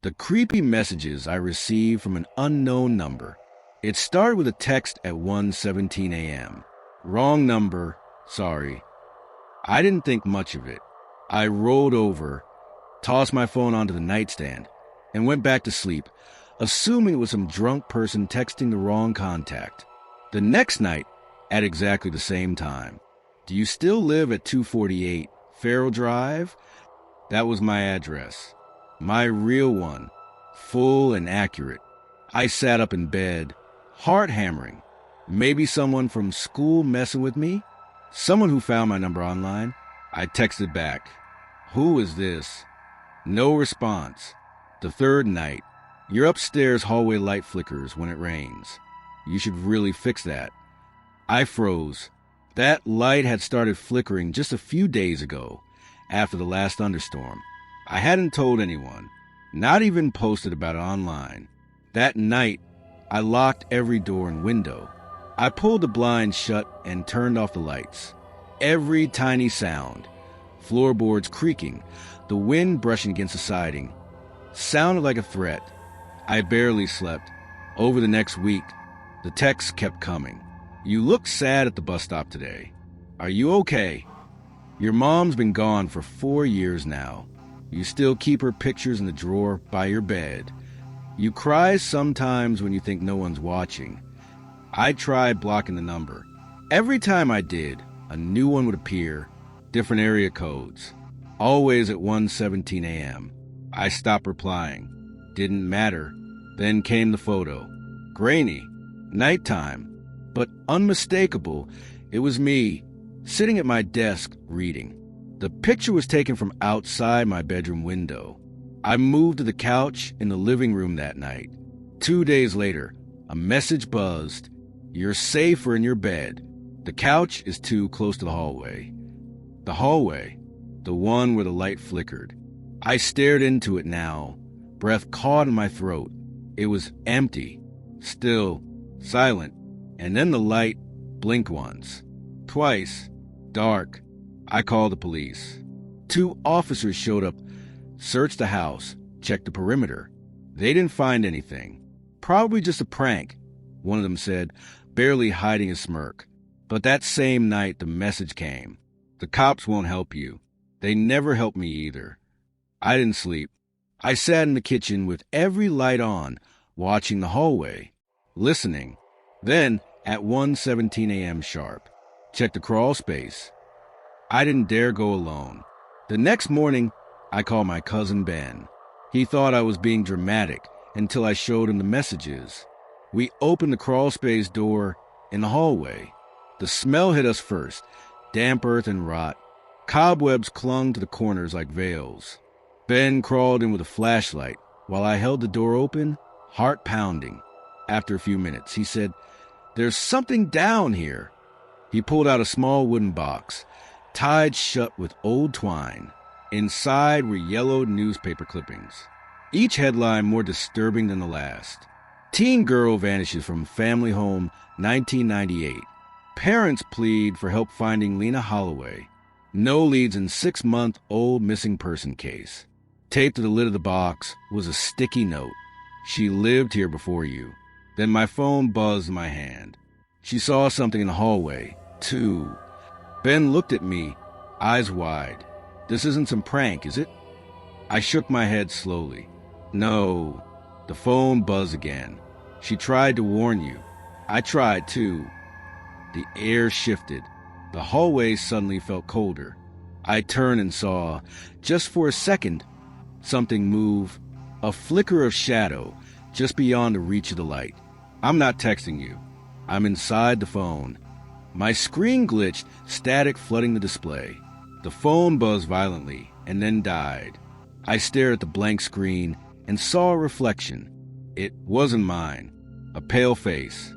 The creepy messages I received from an unknown number. It started with a text at 1:17 a.m. Wrong number, sorry. I didn't think much of it. I rolled over, tossed my phone onto the nightstand, and went back to sleep, assuming it was some drunk person texting the wrong contact. The next night, at exactly the same time. Do you still live at 248 Farrell Drive? That was my address. My real one. Full and accurate. I sat up in bed, heart hammering. Maybe someone from school messing with me? Someone who found my number online? I texted back. Who is this? No response. The third night. Your upstairs hallway light flickers when it rains. You should really fix that. I froze. That light had started flickering just a few days ago, after the last thunderstorm. I hadn't told anyone, not even posted about it online. That night, I locked every door and window. I pulled the blinds shut and turned off the lights. Every tiny sound, floorboards creaking, the wind brushing against the siding, sounded like a threat. I barely slept. Over the next week, the texts kept coming. You look sad at the bus stop today. Are you okay? Your mom's been gone for 4 years now. You still keep her pictures in the drawer by your bed. You cry sometimes when you think no one's watching. I tried blocking the number. Every time I did, a new one would appear, different area codes. Always at 1:17 a.m. I stopped replying. Didn't matter. Then came the photo. Grainy. Nighttime. But unmistakable, it was me, sitting at my desk, reading. The picture was taken from outside my bedroom window. I moved to the couch in the living room that night. 2 days later, a message buzzed. You're safer in your bed. The couch is too close to the hallway. The hallway, the one where the light flickered. I stared into it now, breath caught in my throat. It was empty, still, silent, and then the light blinked once, twice, dark. I called the police. 2 officers showed up, searched the house, checked the perimeter. They didn't find anything. Probably just a prank, one of them said, barely hiding a smirk. But that same night, the message came. The cops won't help you. They never helped me either. I didn't sleep. I sat in the kitchen with every light on, watching the hallway, listening. Then, at 1:17 a.m. sharp, checked the crawl space. I didn't dare go alone. The next morning, I called my cousin Ben. He thought I was being dramatic until I showed him the messages. We opened the crawl space door in the hallway. The smell hit us first, damp earth and rot. Cobwebs clung to the corners like veils. Ben crawled in with a flashlight while I held the door open, heart pounding. After a few minutes, he said, "There's something down here." He pulled out a small wooden box, tied shut with old twine. Inside were yellowed newspaper clippings, each headline more disturbing than the last. Teen girl vanishes from family home, 1998. Parents plead for help finding Lena Holloway. No leads in 6-month-old missing person case. Taped to the lid of the box was a sticky note. She lived here before you. Then my phone buzzed in my hand. She saw something in the hallway, too. Ben looked at me, eyes wide. This isn't some prank, is it? I shook my head slowly. No. The phone buzzed again. She tried to warn you. I tried, too. The air shifted. The hallway suddenly felt colder. I turned and saw, just for a second, something move, a flicker of shadow just beyond the reach of the light. I'm not texting you. I'm inside the phone. My screen glitched, static flooding the display. The phone buzzed violently and then died. I stared at the blank screen and saw a reflection. It wasn't mine. A pale face,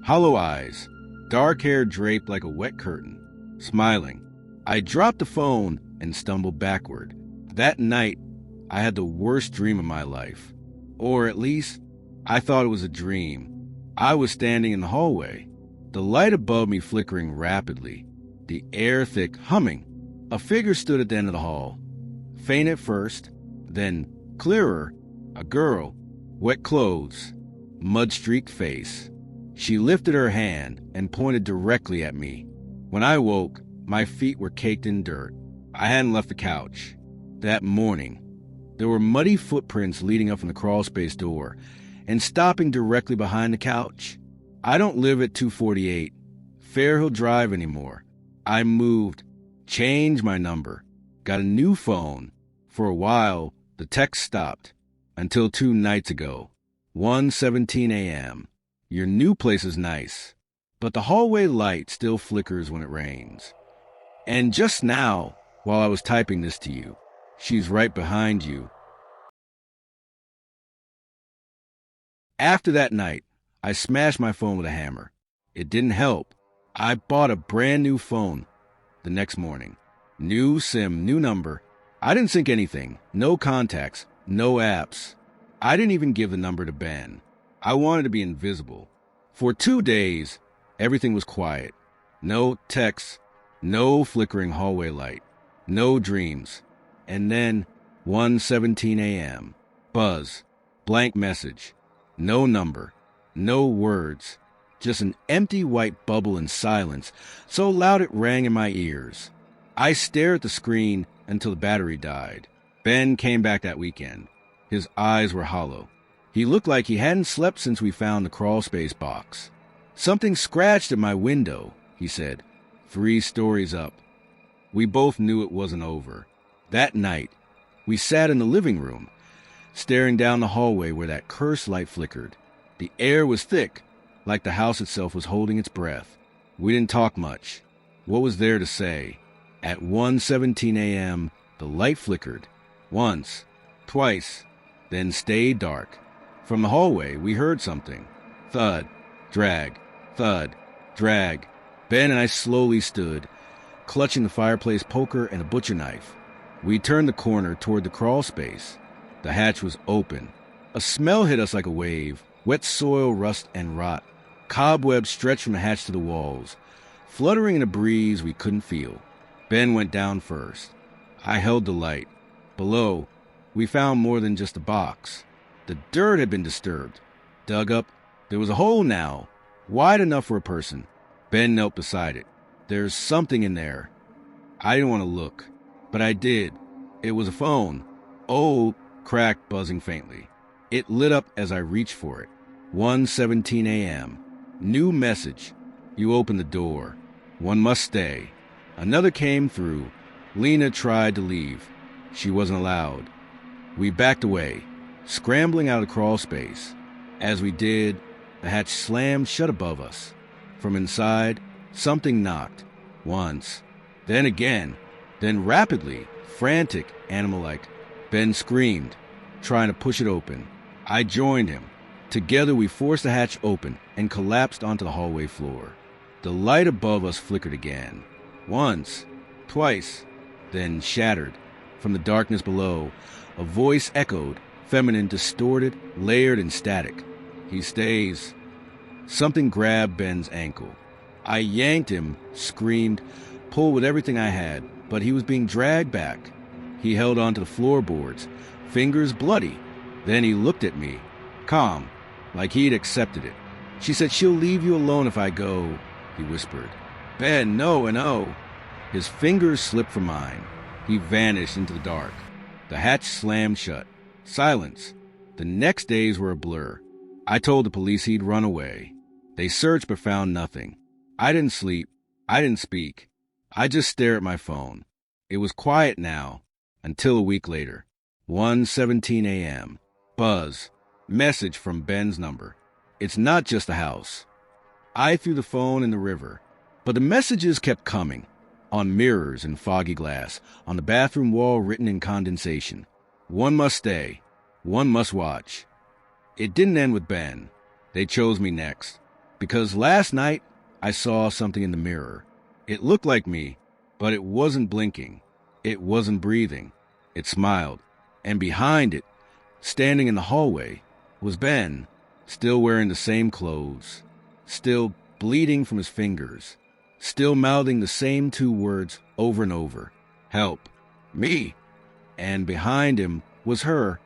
hollow eyes, dark hair draped like a wet curtain, smiling. I dropped the phone and stumbled backward. That night, I had the worst dream of my life. Or at least, I thought it was a dream. I was standing in the hallway, the light above me flickering rapidly, the air thick, humming. A figure stood at the end of the hall. Faint at first, then clearer, A girl, wet clothes, mud-streaked face. She lifted her hand and pointed directly at me. When I woke, my feet were caked in dirt. I hadn't left the couch. That morning, there were muddy footprints leading up from the crawlspace door and stopping directly behind the couch. I don't live at 248 Fairhill Drive anymore. I moved, changed my number, got a new phone. For a while, the text stopped. Until 2 nights ago, 1:17 a.m. Your new place is nice, but the hallway light still flickers when it rains. And just now, while I was typing this to you, she's right behind you. After that night, I smashed my phone with a hammer. It didn't help. I bought a brand new phone the next morning. New SIM, new number. I didn't sync anything. No contacts, no apps. I didn't even give the number to Ben. I wanted to be invisible. For 2 days, everything was quiet. No texts, no flickering hallway light, no dreams. And then, 1:17 a.m. Buzz, blank message, no number, no words, just an empty white bubble in silence, so loud it rang in my ears. I stared at the screen until the battery died. Ben came back that weekend. His eyes were hollow. He looked like he hadn't slept since we found the crawlspace box. Something scratched at my window, he said, 3 stories up. We both knew it wasn't over. That night, we sat in the living room, staring down the hallway where that cursed light flickered. The air was thick, like the house itself was holding its breath. We didn't talk much. What was there to say? At 1:17 a.m., the light flickered. Once, twice, then stayed dark. From the hallway, we heard something. Thud, drag, thud, drag. Ben and I slowly stood, clutching the fireplace poker and a butcher knife. We turned the corner toward the crawl space. The hatch was open. A smell hit us like a wave. Wet soil, rust, and rot. Cobwebs stretched from the hatch to the walls, fluttering in a breeze we couldn't feel. Ben went down first. I held the light. Below, we found more than just a box. The dirt had been disturbed. Dug up, there was a hole now, wide enough for a person. Ben knelt beside it. There's something in there. I didn't want to look, but I did. It was a phone. Old, cracked, buzzing faintly. It lit up as I reached for it. 1:17 a.m. New message. You opened the door. One must stay. Another came through. Lena tried to leave. She wasn't allowed. We backed away, scrambling out of the crawl space. As we did, the hatch slammed shut above us. From inside, something knocked. Once. Then again. Then rapidly, frantic, animal-like. Ben screamed, trying to push it open. I joined him. Together we forced the hatch open and collapsed onto the hallway floor. The light above us flickered again. Once, twice, then shattered. From the darkness below, a voice echoed, feminine, distorted, layered, and static. He stays. Something grabbed Ben's ankle. I yanked him, screamed, pulled with everything I had, but he was being dragged back. He held onto the floorboards, fingers bloody. Then he looked at me, calm, like he'd accepted it. She said, "She'll leave you alone if I go," he whispered. "Ben, no and oh." His fingers slipped from mine. He vanished into the dark. The hatch slammed shut. Silence. The next days were a blur. I told the police he'd run away. They searched but found nothing. I didn't sleep. I didn't speak. I just stared at my phone. It was quiet now, until a week later. 1:17 a.m. Buzz. Message from Ben's number. It's not just the house. I threw the phone in the river, but the messages kept coming. On mirrors and foggy glass, on the bathroom wall written in condensation. One must stay. One must watch. It didn't end with Ben. They chose me next. Because last night, I saw something in the mirror. It looked like me, but it wasn't blinking. It wasn't breathing. It smiled. And behind it, standing in the hallway, was Ben, still wearing the same clothes, still bleeding from his fingers, still mouthing the same 2 words over and over. Help. Me. And behind him was her,